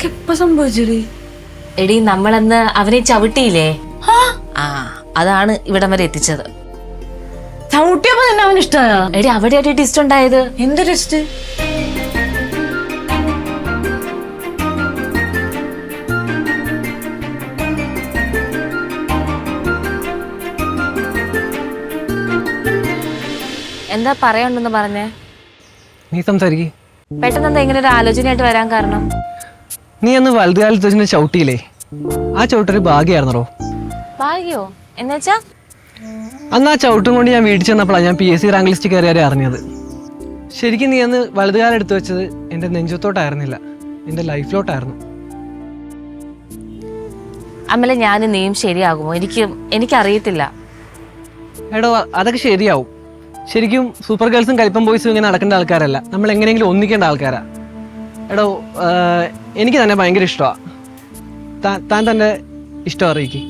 എപ്പോ സംഭവിച്ചടി? എടി നമ്മളന്ന് അവനെ ചവിട്ടിയില്ലേ, ആ അതാണ് ഇവിടം വരെ എത്തിച്ചത്. ചവിട്ടിയപ്പോ തന്നെ അവന് ഇഷ്ടമായ? എടി അവിടെ ടെസ്റ്റ് ഉണ്ടായത്. എന്ത് ടെസ്റ്റ്? എന്താ പറയാണ്ടെന്ന് പറഞ്ഞേ? നീ സംസാരിക്കേ. പെട്ടെന്ന് എന്താ ഇങ്ങനെ ഒരു ആലോചനയായിട്ട് വരാൻ കാരണം? നീ അന്ന് വലുതുകാലത്ത് വെച്ചിട്ട് ചവിട്ടിയില്ലേ, ആ ചവിട്ടൊരു ഭാഗ്യമായിരുന്നോ? ഭാഗ്യോ എന്നുവെച്ചാ? അന്ന് ആ ചവിട്ടും കൊണ്ട് ഞാൻ വീട്ടിൽ ചെന്നപ്പോഴാണ് ഞാൻ PSC റാങ്ക് ലിസ്റ്റ് കയറിയാരെ അറിഞ്ഞത്. ശരിക്കും നീ അന്ന് വലുതുകാലം എടുത്തു വെച്ചത് എൻ്റെ നെഞ്ചത്തോട്ടായിരുന്നില്ല, എൻ്റെ ലൈഫിലോട്ടായിരുന്നു. അമ്മലെ ഞാനും നീയും ശരിയാകുമോ? എനിക്കറിയത്തില്ല. എടോ അതൊക്കെ ശരിയാവും. ശരിക്കും സൂപ്പർ ഗേൾസും കലിപ്പം ബോയ്സും ഇങ്ങനെ നടക്കേണ്ട ആൾക്കാരല്ല, നമ്മൾ എങ്ങനെയെങ്കിലും ഒന്നിക്കേണ്ട ആൾക്കാരാ. എടോ എനിക്ക് തന്നെ ഭയങ്കര ഇഷ്ടമാണ്. താൻ തൻ്റെ ഇഷ്ടം അറിയിക്കും.